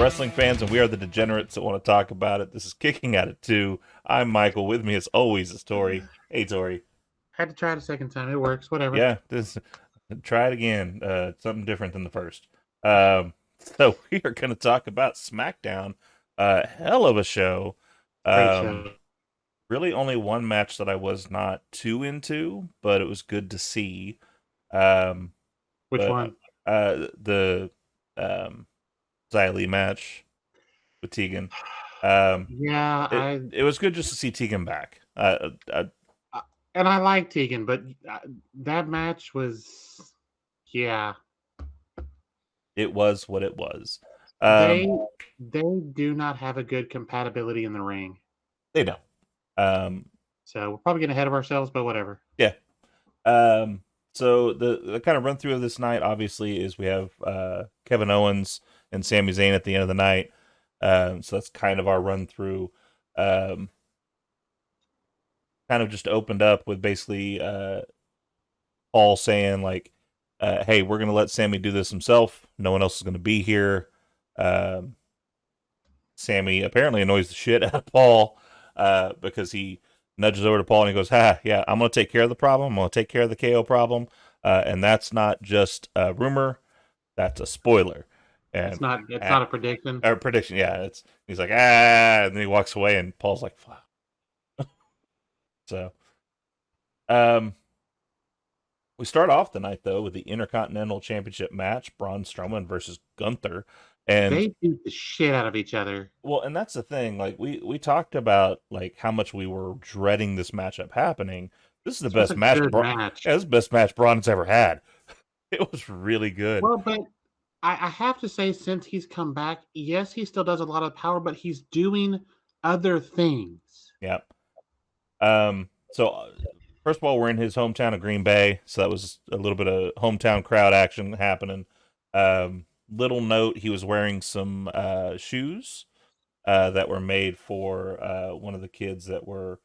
wrestling fans, and we are the degenerates that want to talk about it. This is Kicking at It Too. I'm Michael. With me, as always, is Tori. Hey, Tori. Had to try it a second time. It works. Whatever. Yeah, try it again. Something different than the first. So we are going to talk about Smackdown. Hell of a show. Great Um, show. really, only one match that I was not too into, but it was good to see. Um, Which but one? the Xylee match with Tegan. Um, Yeah, it was good just to see Tegan back. I and I like Tegan, but that match was, yeah. It was what it was. They they do not have a good compatibility in the ring. They don't. So we're probably getting ahead of ourselves, but whatever. Yeah. So the kind of run through of this night, obviously, is we have Kevin Owens and Sami Zayn at the end of the night. So that's kind of our run through. Kind of just opened up with basically Paul saying like, "Hey, we're gonna let Sami do this himself. No one else is gonna be here." Sami apparently annoys the shit out of Paul because he nudges over to Paul and he goes, "Ha, yeah, I'm gonna take care of the problem. I'm gonna take care of the KO problem." And that's not just a rumor; that's a spoiler. And It's not a prediction. or prediction, yeah. He's like, and then he walks away, and Paul's like, "Fuck." So, um, we start off the night though with the Intercontinental Championship match: Braun Strowman versus Gunther. And They beat the shit out of each other. well, and that's the thing. Like we talked about, like how much we were dreading this matchup happening. This is the This was best a match. good match. Yeah, this is the best match Braun's ever had. It was really good. Well, but I have to say, since he's come back, yes, he still does a lot of power, but he's doing other things. Yeah. So first of all, we're in his hometown of Green Bay, so that was a little bit of hometown crowd action happening. Little note: he was wearing some shoes that were made for one of the kids that were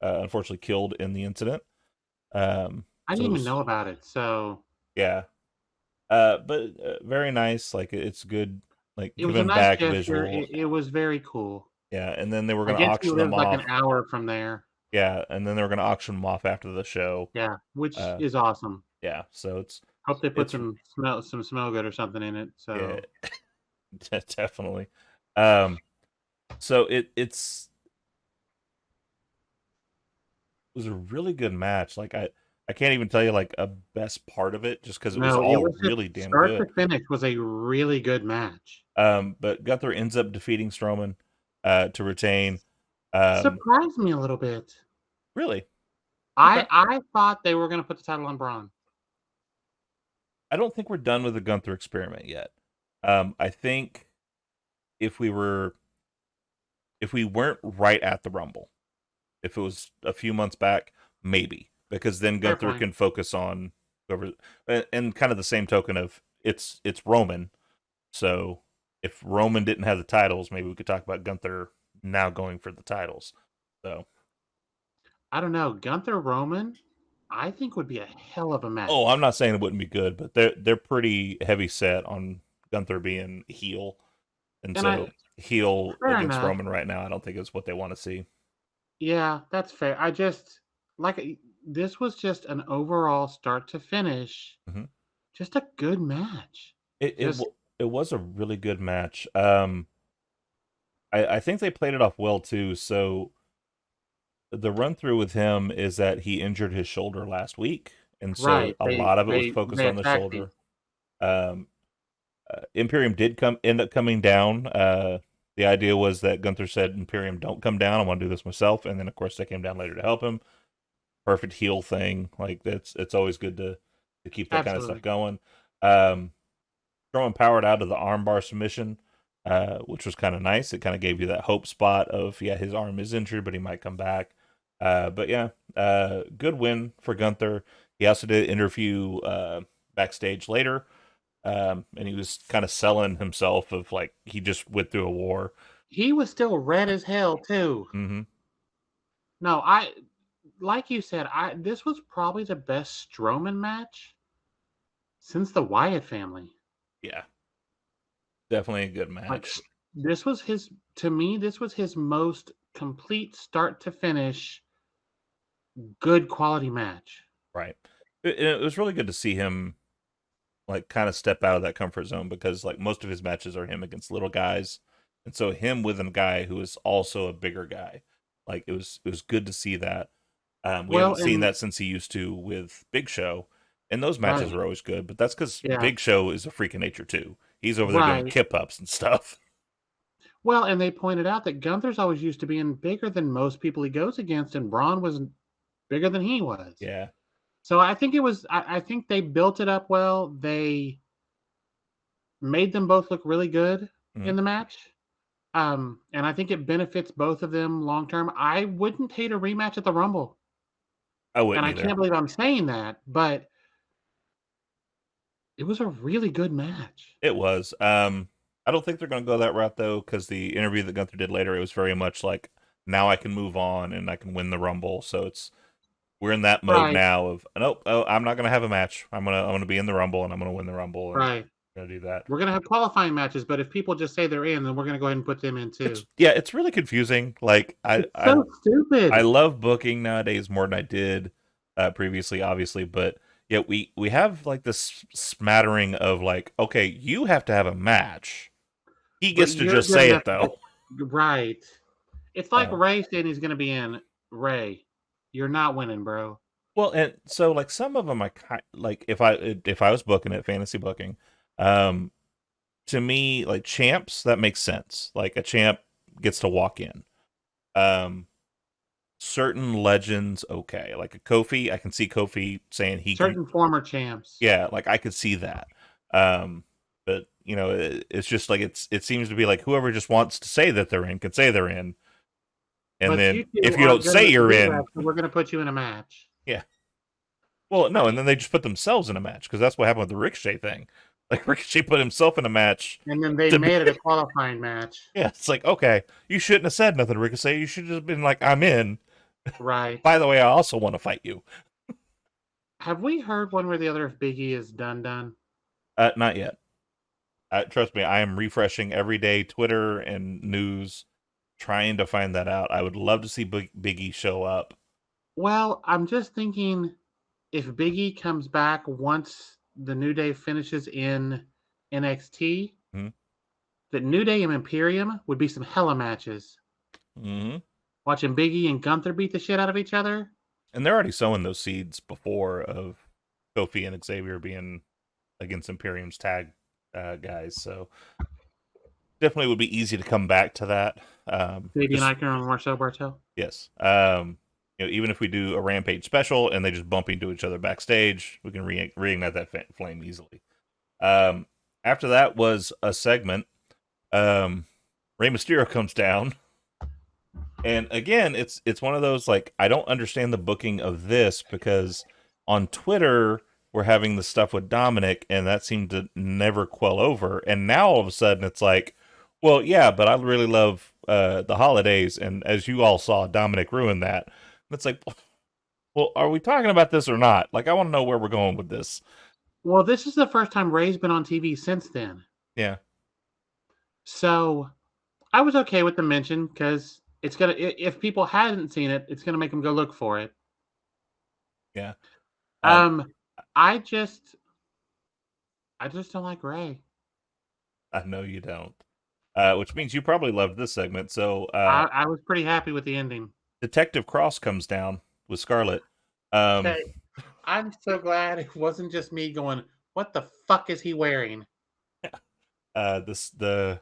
unfortunately killed in the incident. I So didn't it even was, know about it. So yeah, but very nice. Like it's good, like it was a giving nice back gesture. visual. It was very cool. Yeah, and then they were I going to guess he auction them lives like an off. hour from there. Yeah, and then they were going to auction them off after the show. Yeah, which Uh, is awesome. yeah, so Hope they put it's some smell good or something in it. yeah, So definitely. Um, so it was a really good match. Like I can't even tell you like a best part of it just because it was no, it all was just really damn start to good. finish was a really good match. But Gunther ends up defeating Strowman to retain. Um, Surprised me a little bit. really? Okay. I thought they were going to put the title on Braun. I don't think we're done with the Gunther experiment yet. I think if we were if we weren't right at the Rumble, if it was a few months back, maybe because then Fair Gunther point. can focus on whoever. And kind of the same token of it's Roman. So if Roman didn't have the titles, maybe we could talk about Gunther now going for the titles. So I don't know. Gunther Roman, I think would be a hell of a oh, I'm match. not saying it wouldn't be good, but they're pretty heavy set on Gunther being heel, and And I so heel fair against enough. Roman right now, I don't think is what they want to see. Yeah, that's fair. I just like this was just an overall start to finish, Mm-hmm. just a good match. It, it Just it was a really good match. I think they played it off well too. So the run through with him is that he injured his shoulder last week, and so right. a They lot of it was they focused they on the attacked him. shoulder. Um, Imperium did end up coming down. The idea was that Gunther said, "Imperium, don't come down. I want to do this myself." And then, of course, they came down later to help him. Perfect heel thing. Like it's always good to keep that kind of stuff Absolutely. going. Throwing powered out of the armbar submission, which was kind of nice. It kind of gave you that hope spot of yeah, his arm is injured, but he might come back. But yeah, good win for Gunther. He also did an interview backstage later, and he was kind of selling himself of like he just went through a war. He was still red as hell too. Mm-hmm. No, I like you said, I this was probably the best Strowman match since the Wyatt family. Yeah, definitely a good Like match. this was his most complete start to finish good quality match. Right. It was really good to see him like kind of step out of that comfort zone because like most of his matches are him against little guys, and so him with a guy who is also a bigger guy, like it was good to see that. We Well, haven't seen and that since he used to with Big Show, and those matches right, were always good. But that's because yeah, Big Show is a freak of nature too. He's over there doing right. kip ups and stuff. Well, and they pointed out that Gunther's always used to being bigger than most people he goes against, and Braun was bigger than he was. Yeah. So I think it was. I think they built it up well. They made them both look really good Mhm. in the match. And I think it benefits both of them long term. I wouldn't hate a rematch at the Rumble. I And wouldn't I either. can't believe I'm saying that, but it was a really good match. It was. I don't think they're going to go that route though, because the interview that Gunther did later, it was very much like now I can move on and I can win the Rumble. So we're in that mode Right, now of nope, oh, I'm not going to have a match. I'm gonna be in the Rumble and I'm going to win the Rumble and right. I'm going to do that. We're gonna have qualifying matches, but if people just say they're in, then we're gonna go ahead and put them in It's too. yeah, it's really confusing. Like It's so I stupid. love booking nowadays more than I did previously, obviously, but yeah, we have like this smattering of like, okay, you have to have a match. He But gets to you're just good say enough it to though. right. It's like Uh, Ray saying he's gonna be in. Ray, you're not winning, bro. well, and so like some of them, like if I was booking it, fantasy booking, um, to me like champs that makes sense. Like a champ gets to walk in. Um, certain legends, okay, like a Kofi, I can see Kofi saying he can. Certain former champs. Yeah, like I could see that. Um, but it's just like it seems to be like whoever just wants to say that they're in can say they're in, and But then you two if you aren't don't good say enough to you're do that, in, so we're gonna put you in a match. yeah, well, no, and Right. then they just put themselves in a match because that's what happened with the Ricochet thing. Like Ricochet put himself in a match And then they to be, made it a qualifying match. yeah, it's like okay, you shouldn't have said nothing, Ricochet. You should have just been like, I'm in. Right. By the way, I also want to fight you. Have we heard one way or the other if Biggie is done? Not yet. Trust me, I am refreshing every day Twitter and news, trying to find that out. I would love to see Biggie show up. Well, I'm just thinking if Biggie comes back once the New Day finishes in NXT, Hmm. that New Day and Imperium would be some hella matches. Hmm. Watching Biggie and Gunther beat the shit out of each other. And they're already sowing those seeds before of Kofi and Xavier being against Imperium's tag guys. So definitely would be easy to come back to that. Baby and Just Icon and Marcel Bartel. yes. Even if we do a Rampage special and they just bump into each other backstage, we can reignite that flame easily. Um, after that was a segment. Rey Mysterio comes down, and again, it's one of those like I don't understand the booking of this because on Twitter we're having the stuff with Dominic, and that seemed to never quell over. And now all of a sudden it's like, well, yeah, but I really love the holidays, and as you all saw, Dominic ruined that. And it's like, well, are we talking about this or not? Like, I want to know where we're going with this. Well, this is the first time Ray's been on TV since then. Yeah, So I was okay with the mention because it's gonna if people hadn't seen it, it's gonna make them go look for it. yeah. Um, Um, I just I just don't like Ray. I know you don't. Which means you probably loved this segment. So, I was pretty happy with the ending. Detective Cross comes down with Scarlet. Um, Okay, I'm so glad it wasn't just me going, "What the fuck is he wearing?" the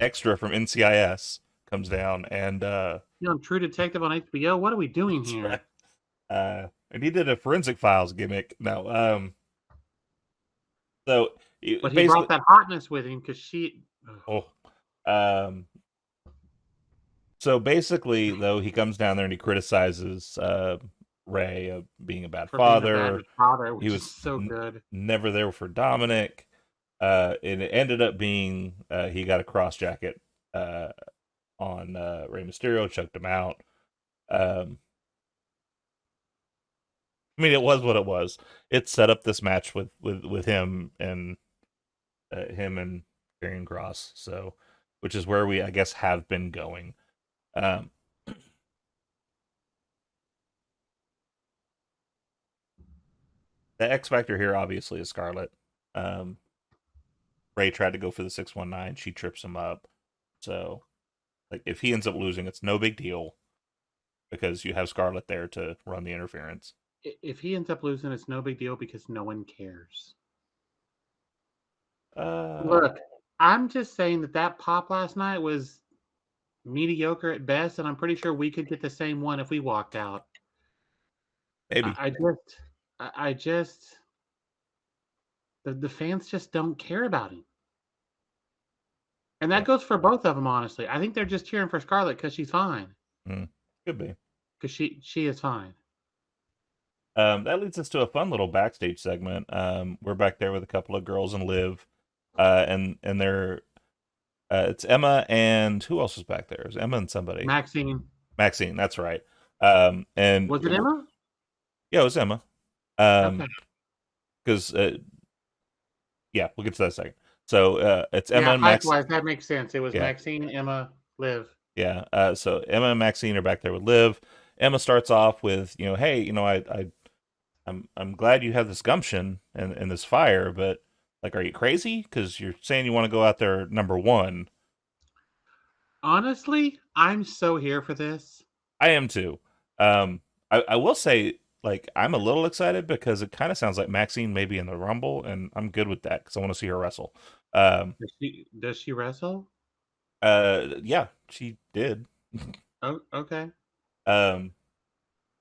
extra from NCIS comes down, and You know, True Detective on HBO. What are we doing that's right. here? And he did a Forensic Files gimmick. No, so But he basically, brought that hotness with him because she. Ugh. oh, um, so basically, though, he comes down there and he criticizes Ray of being a bad For being a bad father. father, He which is was so good. never there for Dominic. And it ended up being he got a cross jacket on Rey Mysterio, choked him out. Um, I mean, it was what it was. It set up this match with him and Karrion Kross. So which is where we, I guess, have been going. Um, the X factor here obviously is Scarlett. Bray tried to go for the 619, she trips him up. So, like, if he ends up losing, it's no big deal because you have Scarlett there to run the interference. If he ends up losing, it's no big deal because no one cares. Look, I'm just saying that pop last night was mediocre at best, and I'm pretty sure we could get the same one if we walked out. Maybe. I just, the fans just don't care about him. And that goes for both of them, honestly. I think they're just cheering for Scarlett because she's fine. Could be. Because she is fine. That leads us to a fun little backstage segment. We're back there with a couple of girls and Liv, and they're it's Emma and who else was back there? It was Emma and somebody. Maxine, that's right. And was it Emma? Yeah, it was Emma. Because yeah, we'll get to that in a second. So it's Emma and Maxine. That makes sense. It was Maxine, Emma, Liv. Yeah. So Emma and Maxine are back there with Liv. Emma starts off with, hey, I'm glad you have this gumption and this fire, but like, are you crazy? Because you're saying you want to go out there number one. Honestly, I'm so here for this. I am too. I will say, like, I'm a little excited because it kind of sounds like Maxine may be in the Rumble, and I'm good with that because I want to see her wrestle. Does she wrestle? Yeah, she did. Oh, okay.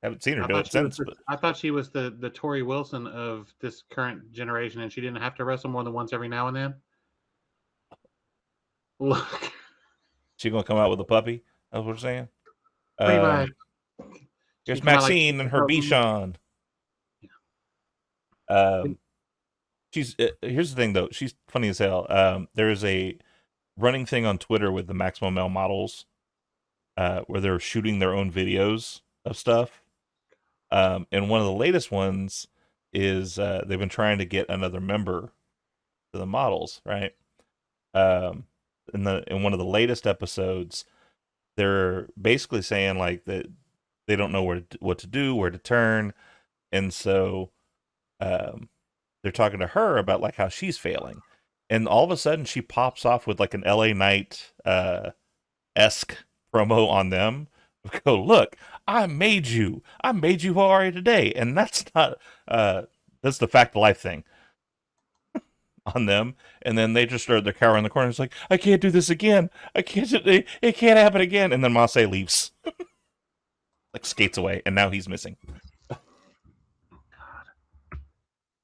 Haven't seen her do it since. I thought she was the Tori Wilson of this current generation, and she didn't have to wrestle more than once every now and then. Look, she gonna come out with a puppy? That's what we're saying. Pretty much. Here's Maxine and her Bichon. She's here's the thing though. She's funny as hell. There is a running thing on Twitter with the Maximum Male models, where they're shooting their own videos of stuff. And one of the latest ones is they've been trying to get another member to the models, right? In one of the latest episodes, they're basically saying like that they don't know what to do, where to turn, and so they're talking to her about like how she's failing, and all of a sudden she pops off with like an LA Knight esque promo on them. Go, look, I made you who are you today, and that's not that's the fact of life thing on them. And then they just started their cower in the corner. It's like, I can't do this again. It can't happen again. And then Masse leaves, like skates away, and now he's missing.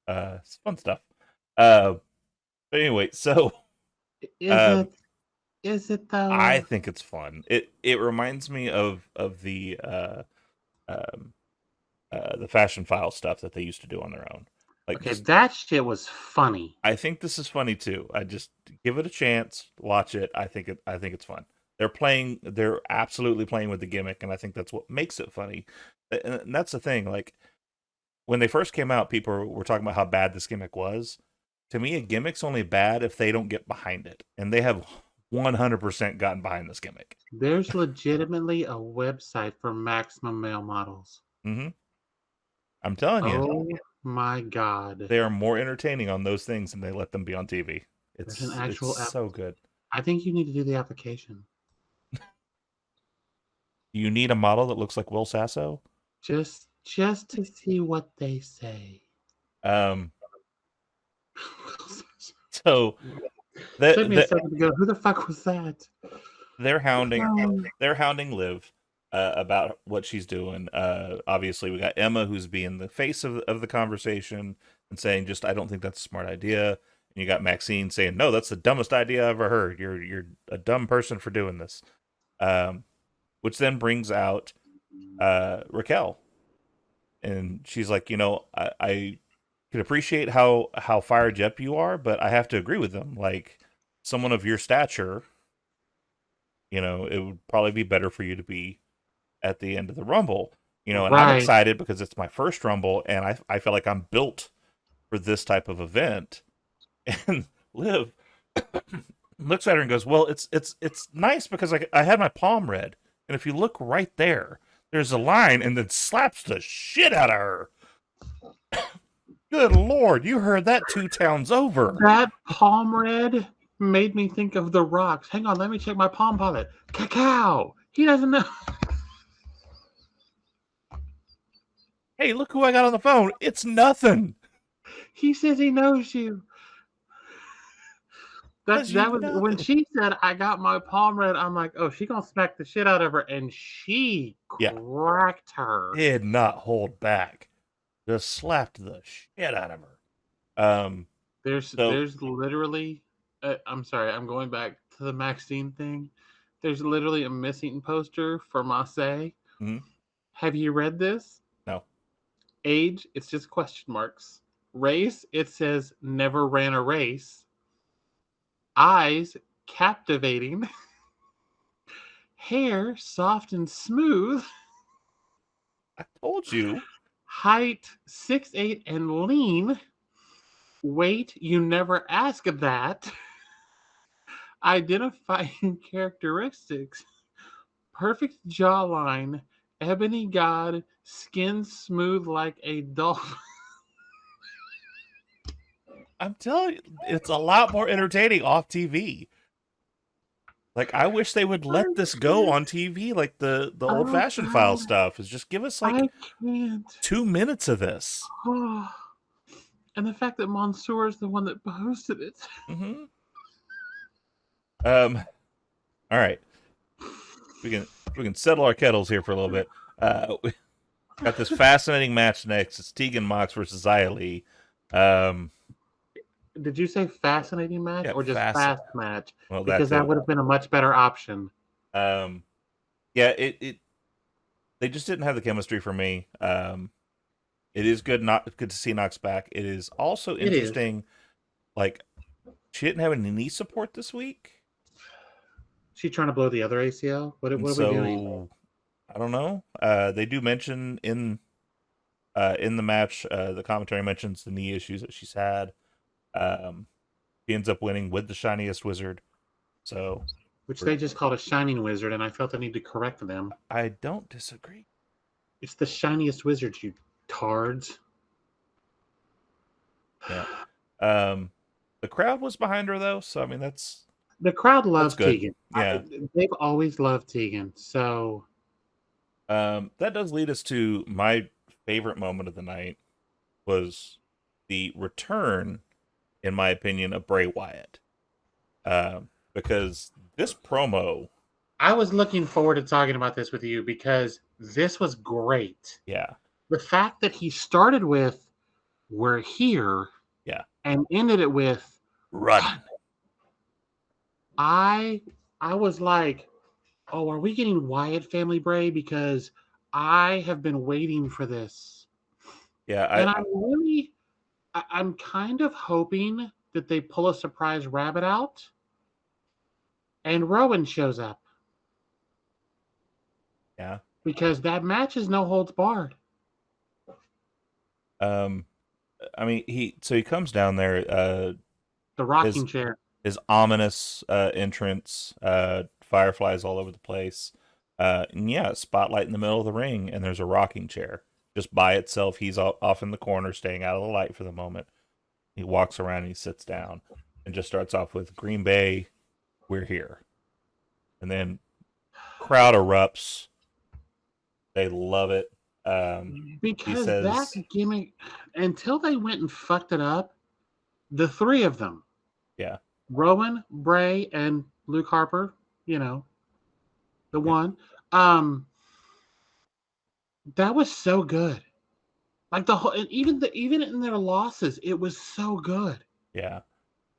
It's fun stuff. But anyway, so is it though? I think it's fun. It reminds me of the Fashion File stuff that they used to do on their own. Like, okay, that shit was funny. I think this is funny too. I just give it a chance, watch it. I think it's fun. They're absolutely playing with the gimmick, and I think that's what makes it funny. And that's the thing. Like, when they first came out, people were talking about how bad this gimmick was. To me, a gimmick's only bad if they don't get behind it, and they have 100% gotten behind this gimmick. There's legitimately a website for Maximum Male models. Mm-hmm. I'm telling you. Oh my god. They are more entertaining on those things, and they let them be on TV. It's so good. I think you need to do the application. You need a model that looks like Will Sasso? Just to see what they say. So that took me a second to go, who the fuck was that? They're hounding Liv about what she's doing. Obviously, we got Emma, who's being the face of the conversation and saying, "Just, I don't think that's a smart idea." And you got Maxine saying, "No, that's the dumbest idea I've ever heard. You're a dumb person for doing this." Which then brings out Raquel, and she's like, I can appreciate how fired up you are, but I have to agree with them. Like, someone of your stature, it would probably be better for you to be at the end of the Rumble. And right. I'm excited because it's my first Rumble, and I feel like I'm built for this type of event. And Liv, looks at her and goes, "Well, it's nice because I had my palm read, and if you look right there, there's a line," and then slaps the shit out of her. Good Lord, you heard that 2 towns over. That palm read made me think of the Rocks. Hang on, let me check my palm pilot. Cacao. He doesn't know. Hey, look who I got on the phone. It's nothing. He says he knows you. That was when she said I got my palm read. I'm like, oh, she gonna smack the shit out of her, and she cracked her. Did not hold back. Just slapped the shit out of her. There's literally. I'm sorry, I'm going back to the Maxine thing. There's literally a missing poster for Marseille. Mm-hmm. Have you read this? No. Age, it's just question marks. Race, it says never ran a race. Eyes, captivating. Hair, soft and smooth. I told you. Height, 6'8" and lean. Weight, you never ask that. Identifying characteristics. Perfect jawline. Ebony god. Skin smooth like a dolphin. I'm telling you, it's a lot more entertaining off TV. Like, I wish they would let this go on TV, like the old-fashioned file stuff. Is just give us like 2 minutes of this. Oh. And the fact that Mansoor is the one that posted it. Mm-hmm. All right. We can settle our kettles here for a little bit. We got this fascinating match next. It's Tegan Mox versus Xia Li. Did you say fascinating match or just fast match? Well, because that would have been a much better option. Yeah, it they just didn't have the chemistry for me. It is good to see Nox back. It is also interesting. Like, she didn't have any knee support this week. She trying to blow the other ACL? What are we doing? I don't know. They do mention in the match, the commentary mentions the knee issues that she's had. She ends up winning with the shiniest wizard. So, which they just called a shining wizard, and I felt the need to correct them. I don't disagree. It's the shiniest wizard, you tards. Yeah. The crowd was behind her though, so I mean the crowd loves Tegan. Yeah, they've always loved Tegan. So, that does lead us to my favorite moment of the night was the return, in my opinion, of Bray Wyatt. Because this promo, I was looking forward to talking about this with you because this was great. Yeah. The fact that he started with "We're here," and ended it with "Run." I was like, oh, are we getting Wyatt family Bray? Because I have been waiting for this. Yeah, and I'm kind of hoping that they pull a surprise rabbit out and Rowan shows up. Yeah. Because that match is no holds barred. I mean, he comes down there, the rocking chair. His ominous entrance, fireflies all over the place. And yeah, spotlight in the middle of the ring, and there's a rocking chair. Just by itself, he's off in the corner, staying out of the light for the moment. He walks around and he sits down and just starts off with Green Bay, we're here. And then crowd erupts. They love it. Because that gimmick, until they went and fucked it up, the three of them. Yeah. Rowan, Bray, and Luke Harper, the one. That was so good. Like the whole, and even in their losses, it was so good. Yeah.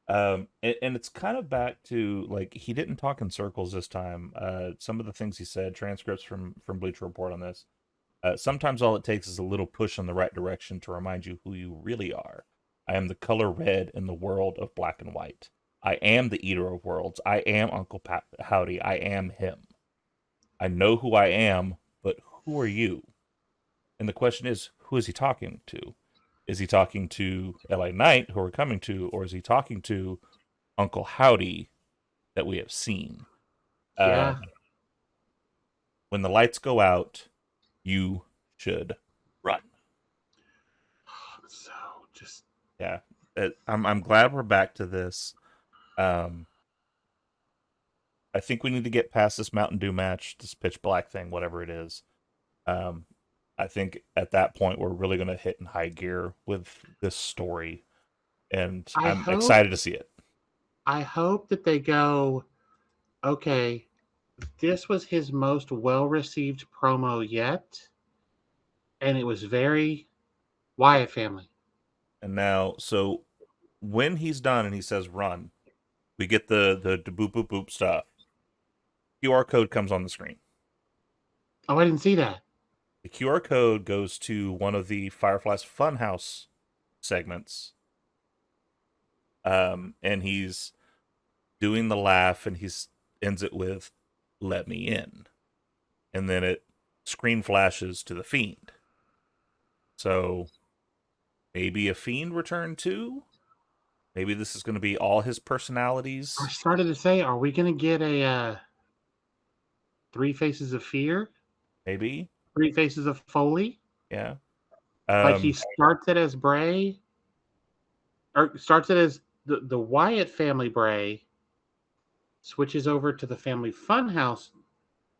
And it's kind of back to, like, he didn't talk in circles this time. Some of the things he said, transcripts from Bleacher Report on this. Sometimes all it takes is a little push in the right direction to remind you who you really are. I am the color red in the world of black and white. I am the eater of worlds. I am Uncle Howdy. I am him. I know who I am, but who are you? And the question is, who is he talking to? Is he talking to LA Knight, who we're coming to, or is he talking to Uncle Howdy, that we have seen. Yeah. When the lights go out, you should run. So just Yeah, I'm glad we're back to this. I think we need to get past this Mountain Dew match, this pitch black thing, whatever it is. Um, I think at that point we're really going to hit in high gear with this story, and I I'm hope excited to see it. I hope that they go, okay, this was his most well-received promo yet, and it was very Wyatt family. And now, so when he's done and he says run, we get the boop boop boop stuff. QR code comes on the screen. Oh, I didn't see that. The QR code goes to one of the Firefly's Funhouse segments. And he's doing the laugh, and he ends it with "Let me in," and then it screen flashes to the Fiend. So maybe a Fiend return too. Maybe this is going to be all his personalities. I started to say, are we going to get a Three Faces of Fear? Maybe, Three Faces of Foley? yeah. Like he starts it as Bray, or starts it as the Wyatt family Bray, switches over to the family Funhouse,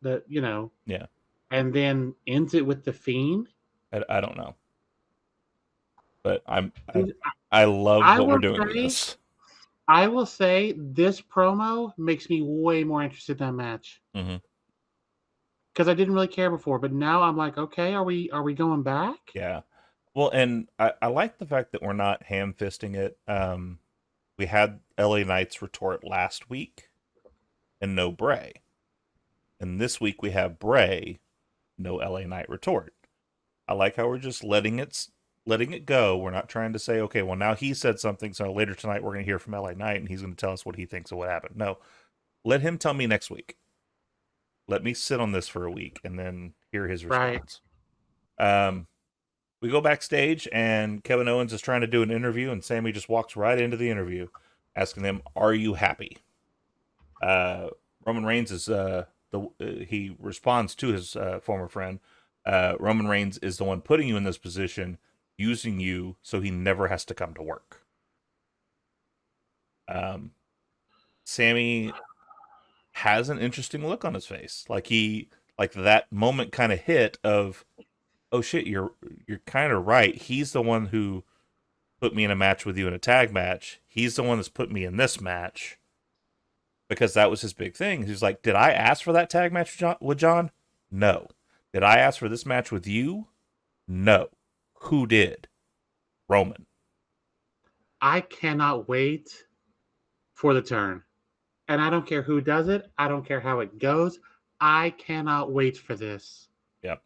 Yeah. and then ends it with the Fiend. I don't know, but Dude, I love I what we're will doing with say, this. I will say this promo makes me way more interested in that match. Mm-hmm. Because I didn't really care before, but now I'm like, okay, are we going back? Yeah. Well, and I like the fact that we're not ham fisting it. We had LA Knight's retort last week and no Bray. And this week we have Bray, no LA Knight retort. I like how we're just letting it go. We're not trying to say, okay, well now he said something, so later tonight we're going to hear from LA Knight and he's going to tell us what he thinks of what happened. No, let him tell me next week. Let me sit on this for a week and then hear his response. Right. We go backstage and Kevin Owens is trying to do an interview and Sami just walks right into the interview asking them, "Are you happy?" Roman Reigns is he responds to his former friend. Roman Reigns is the one putting you in this position, using you so he never has to come to work. Sami has an interesting look on his face. Like that moment kind of hit of, oh shit, you're kind of right. He's the one who put me in a match with you in a tag match. He's the one that's put me in this match. Because that was his big thing. He's like, did I ask for that tag match with John? No. Did I ask for this match with you? No. Who did? Roman. I cannot wait for the turn. And I don't care who does it. I don't care how it goes. I cannot wait for this. Yep.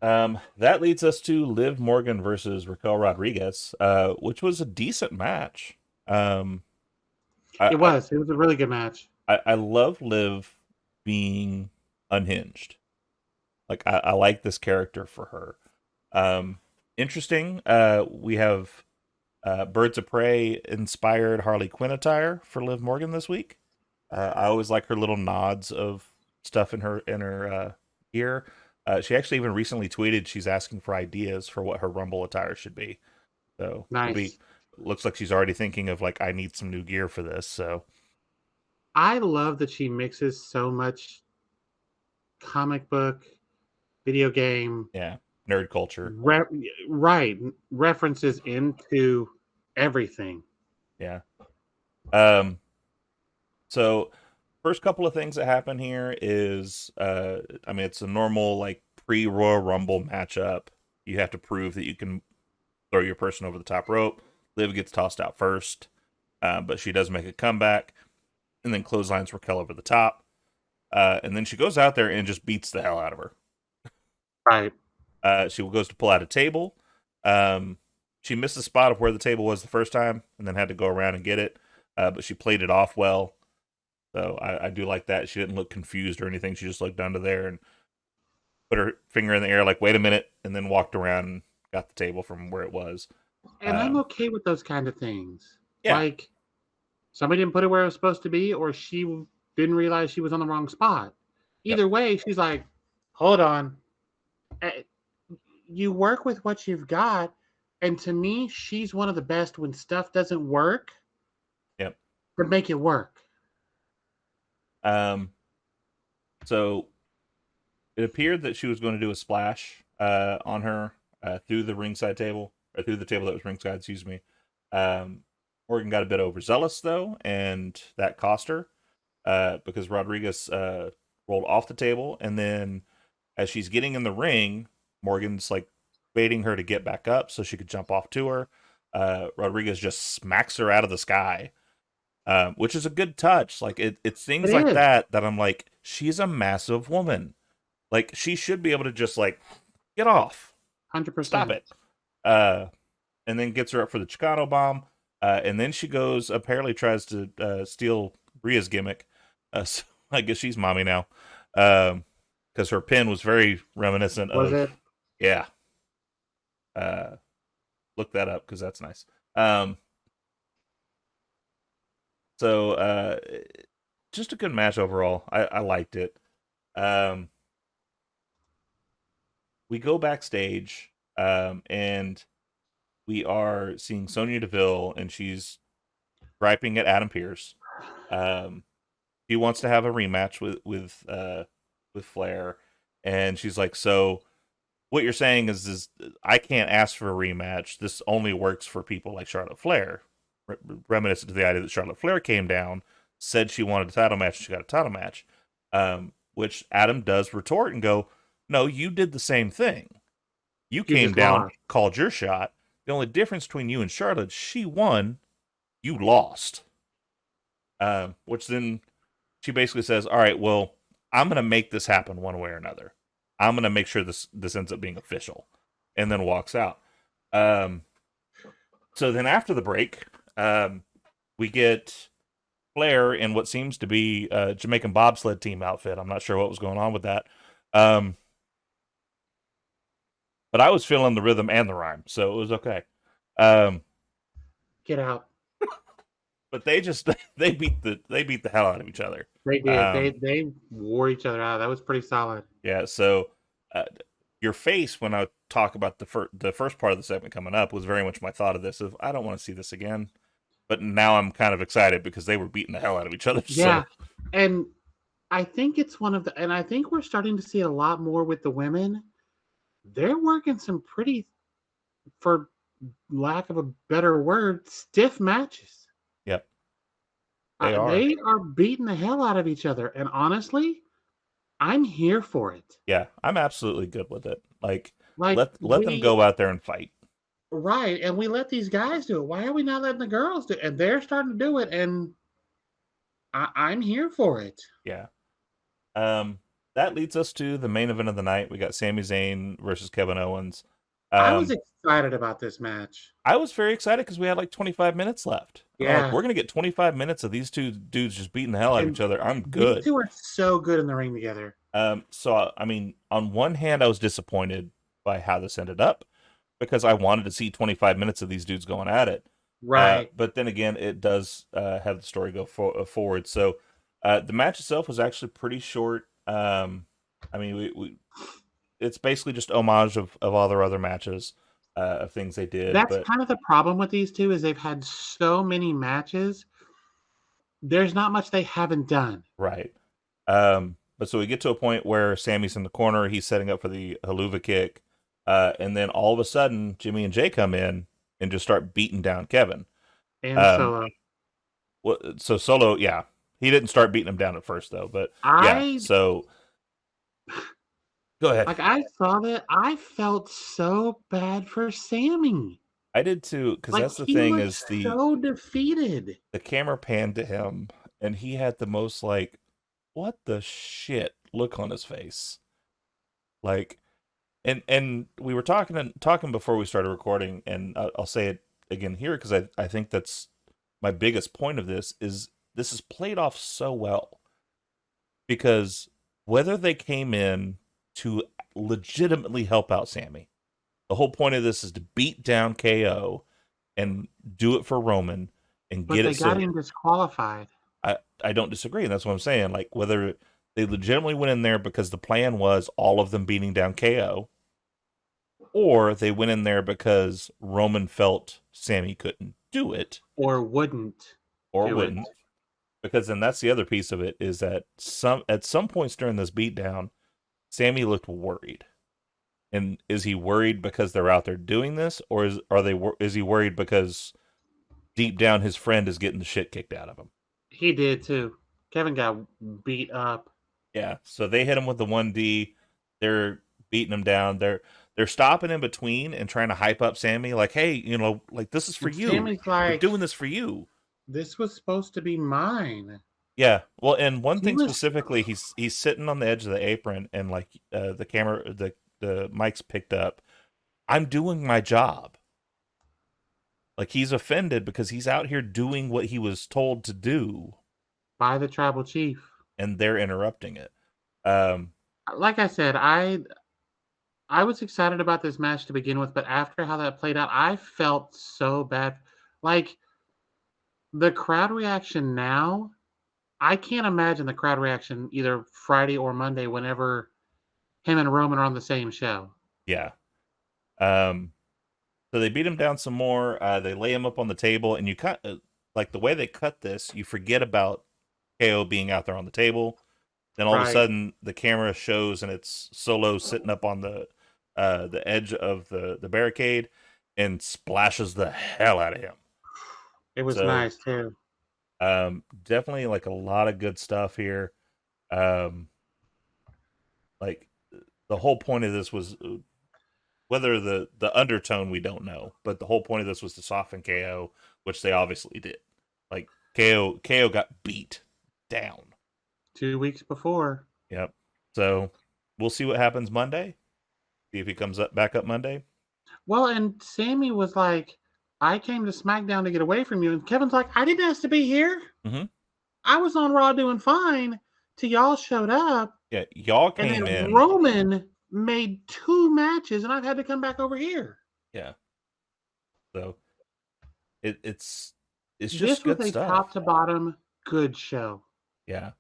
That leads us to Liv Morgan versus Raquel Rodriguez, which was a decent match. It was a really good match. I love Liv being unhinged. Like I like this character for her. Interesting. We have Birds of Prey inspired Harley Quinn attire for Liv Morgan this week. I always like her little nods of stuff in her gear. She actually even recently tweeted she's asking for ideas for what her Rumble attire should be. So nice. Looks like she's already thinking of like, I need some new gear for this. So I love that she mixes so much comic book, video game, nerd culture, right? References into everything. Yeah. So first couple of things that happen here is, it's a normal like pre-Royal Rumble matchup. You have to prove that you can throw your person over the top rope. Liv gets tossed out first, but she does make a comeback, and then clotheslines Raquel over the top. And then she goes out there and just beats the hell out of her. Right. She goes to pull out a table. She missed the spot of where the table was the first time, and then had to go around and get it. But she played it off well. So I do like that. She didn't look confused or anything. She just looked under there and put her finger in the air like, wait a minute, and then walked around and got the table from where it was. And I'm okay with those kind of things. Yeah. Like, Somebody didn't put it where it was supposed to be, or she didn't realize she was on the wrong spot. Yep. Either way, she's like, hold on. You work with what you've got. And to me, she's one of the best when stuff doesn't work. Yep. But make it work. So it appeared that she was going to do a splash on her through the ringside table, or through the table that was ringside, excuse me. Morgan got a bit overzealous, though, and that cost her because Rodriguez rolled off the table, and then as she's getting in the ring, Morgan's like baiting her to get back up so she could jump off to her. Rodriguez just smacks her out of the sky, which is a good touch. Like it's things like that I'm like, she's a massive woman. Like she should be able to just like get off, 100%. Stop it. And then gets her up for the Chicano bomb. And then she goes, apparently tries to steal Rhea's gimmick. So I guess she's mommy now. Because her pin was very reminiscent of. Was it? Yeah. Look that up because that's nice. So just a good match overall. I liked it. We go backstage, and we are seeing Sonya Deville, and she's griping at Adam Pearce. He wants to have a rematch with Flair, and she's like, "So, what you're saying is I can't ask for a rematch. This only works for people like Charlotte Flair." Reminiscent to the idea that Charlotte Flair came down, said she wanted a title match, and she got a title match. Which Adam does retort and go, "No, you did the same thing. You came down, called your shot. The only difference between you and Charlotte, she won, you lost." Which then she basically says, "All right, well, I'm going to make this happen one way or another. I'm going to make sure this ends up being official," and then walks out. So then after the break, we get Flair in what seems to be a Jamaican bobsled team outfit. I'm not sure what was going on with that. But I was feeling the rhythm and the rhyme, so it was okay. Get out. But they beat the hell out of each other. They did. They wore each other out. That was pretty solid. Yeah. So your face when I talk about the first part of the segment coming up was very much my thought of this. Of I don't want to see this again. But now I'm kind of excited because they were beating the hell out of each other. Yeah, so. And I think it's and I think we're starting to see it a lot more with the women. They're working some pretty, for lack of a better word, stiff matches. Yep. They are beating the hell out of each other. And honestly, I'm here for it. Yeah, I'm absolutely good with it. Like let them go out there and fight. Right, and we let these guys do it. Why are we not letting the girls do it? And they're starting to do it, and I'm here for it. Yeah. That leads us to the main event of the night. We got Sami Zayn versus Kevin Owens. I was excited about this match. I was very excited because we had like 25 minutes left. Yeah. Like, we're going to get 25 minutes of these two dudes just beating the hell out of each other. I'm good. These two are so good in the ring together. So, I mean, on one hand, I was disappointed by how this ended up because I wanted to see 25 minutes of these dudes going at it. Right. But then again, it does have the story go forward. So the match itself was actually pretty short. I mean, it's basically just homage of all their other matches, of things they did. That's kind of the problem with these two is they've had so many matches. There's not much they haven't done. Right. But so we get to a point where Sammy's in the corner. He's setting up for the haluva kick. And then all of a sudden, Jimmy and Jay come in and just start beating down Kevin. And Solo. Well, so Solo, yeah. He didn't start beating him down at first, though. But yeah, so... Go ahead. Like, I saw that. I felt so bad for Sami. I did too, because that's the thing is so defeated. The camera panned to him, and he had the most like, what the shit look on his face. Like, and we were talking before we started recording, and I'll say it again here because I think that's my biggest point of this is played off so well. Because whether they came in to legitimately help out Sami, the whole point of this is to beat down KO and do it for Roman. and But get they it got so him disqualified. I don't disagree, and that's what I'm saying. Like whether they legitimately went in there because the plan was all of them beating down KO, or they went in there because Roman felt Sami couldn't do it Or wouldn't or do it. wouldn't. Because then that's the other piece of it is that at some points during this beatdown, Sami looked worried. And is he worried because they're out there doing this, or is he worried because deep down his friend is getting the shit kicked out of him? He did too. Kevin got beat up. Yeah. So they hit him with the 1D. They're beating him down. They're stopping in between and trying to hype up Sami, like, hey, like this is for And you. Sami's We're like, doing this for you. this was supposed to be mine. Yeah. Well, and one He thing was specifically, he's sitting on the edge of the apron, and like the camera, the mic's picked up. I'm doing my job. Like he's offended because he's out here doing what he was told to do, by the tribal chief. and they're interrupting it. Um, Like I said, I was excited about this match to begin with, but after how that played out, I felt so bad. Like the crowd reaction now, I can't imagine the crowd reaction either Friday or Monday whenever him and Roman are on the same show. yeah. So they beat him down some more. They lay him up on the table, and you cut like the way they cut this. You forget about KO being out there on the table. Then all of a Right. sudden, the camera shows, and it's Solo sitting up on the edge of the barricade, and splashes the hell out of him. It was So, nice too. definitely like a lot of good stuff here. Like the whole point of this was whether the undertone we don't know, but the whole point of this was to soften KO, which they obviously did. Like KO got beat down 2 weeks before. Yep. So we'll see what happens Monday. See if he comes back up Monday. Well, and Sami was like, I came to SmackDown to get away from you. And Kevin's like, I didn't ask to be here. Mm-hmm. I was on Raw doing fine till y'all showed up. Yeah, y'all And came then in. Roman made 2 matches, and I've had to come back over here. Yeah. So it's just This good was a stuff. top to bottom good show. Yeah.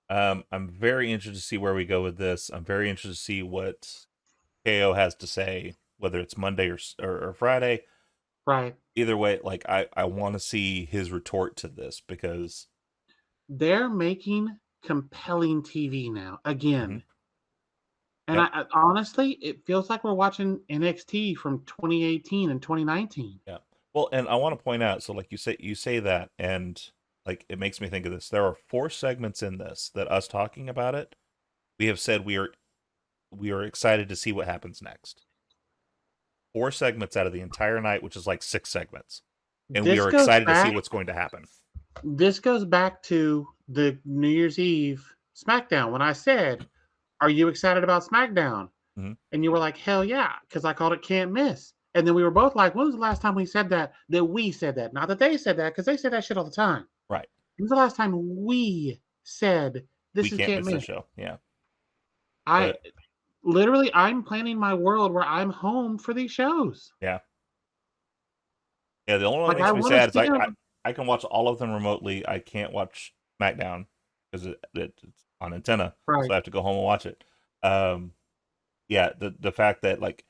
I'm very interested to see where we go with this. I'm very interested to see what KO has to say, whether it's Monday or Friday. Right. Either way, like I want to see his retort to this because they're making compelling TV now again. Mm-hmm. And Yep. I honestly, it feels like we're watching NXT from 2018 and 2019. Yeah. Well, and I want to point out, so like you say that, and like it makes me think of this. There are 4 segments in this that us talking about it, we have said we are excited to see what happens next. 4 segments out of the entire night, which is like 6 segments. And we are excited to see what's going to happen. This goes back to the New Year's Eve SmackDown when I said, are you excited about SmackDown? Mm-hmm. And you were like, hell yeah, because I called it can't miss. And then we were both like, when was the last time we said that? That we said that. Not that they said that, because they said that shit all the time. Right. When was the last time we said this is can't miss the show? Yeah. I'm planning my world where I'm home for these shows. Yeah. Yeah, the only one that makes me sad is I can watch all of them remotely. I can't watch SmackDown because it's on antenna, right. So I have to go home and watch it. Yeah, the fact that like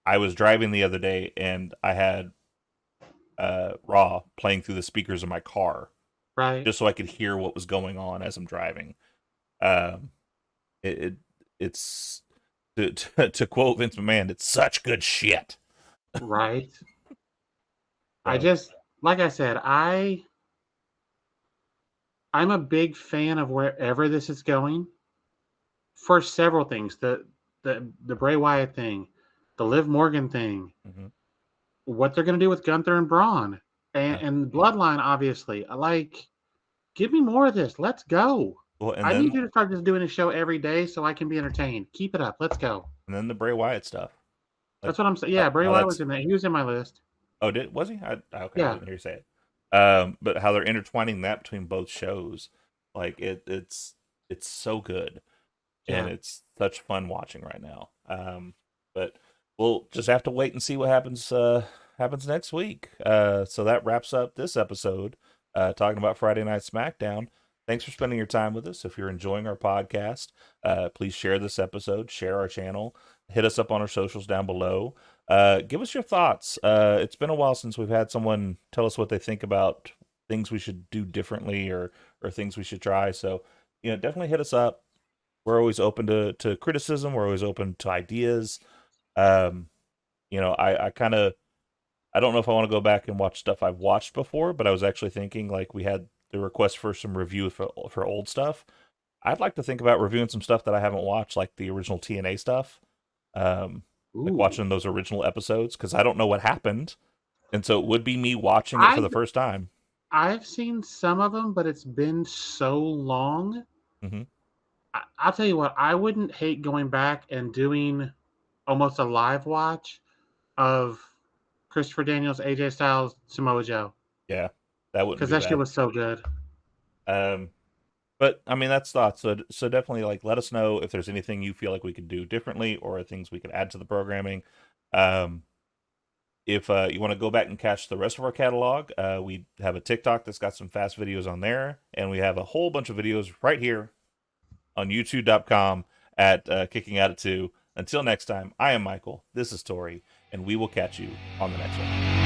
I was driving the other day and I had Raw playing through the speakers of my car, right, just so I could hear what was going on as I'm driving. It's to quote Vince McMahon, it's such good shit. Right. I just, like I said, I'm a big fan of wherever this is going for several things. The Bray Wyatt thing, the Liv Morgan thing, mm-hmm. what they're going to do with Gunther and Braun, and Bloodline, obviously. Like, give me more of this. Let's go. Well, I need you to start just doing a show every day so I can be entertained. Keep it up. Let's go. And then the Bray Wyatt stuff. That's what I'm saying. Yeah, Bray Wyatt was in there. He was in my list. Oh, was he? Okay, yeah. I didn't hear you say it. But how they're intertwining that between both shows, like it's so good, and it's such fun watching right now. But we'll just have to wait and see what happens next week. So that wraps up this episode talking about Friday Night Smackdown. Thanks for spending your time with us. If you're enjoying our podcast, please share this episode, share our channel, hit us up on our socials down below. Give us your thoughts. It's been a while since we've had someone tell us what they think about things we should do differently or things we should try. So, definitely hit us up. We're always open to criticism. We're always open to ideas. Um, I kind of, I don't know if I want to go back and watch stuff I've watched before, but I was actually thinking like we had the request for some review for old stuff. I'd like to think about reviewing some stuff that I haven't watched, like the original TNA stuff, like Ooh. watching those original episodes because I don't know what happened, and so it would be me watching it for I've the first time. I've seen some of them, but it's been so long. Hmm. I'll tell you what, I wouldn't hate going back and doing almost a live watch of Christopher Daniels, AJ Styles, Samoa Joe, Yeah, that wouldn't because be that shit bad. was so good. Um, but I mean, that's thoughts. So definitely like let us know if there's anything you feel like we could do differently or things we could add to the programming. Um, if you want to go back and catch the rest of our catalog, we have a TikTok that's got some fast videos on there, and we have a whole bunch of videos right here on youtube.com at Kicking Out at 2. Until next time, I am Michael, this is Tori, and we will catch you on the next one.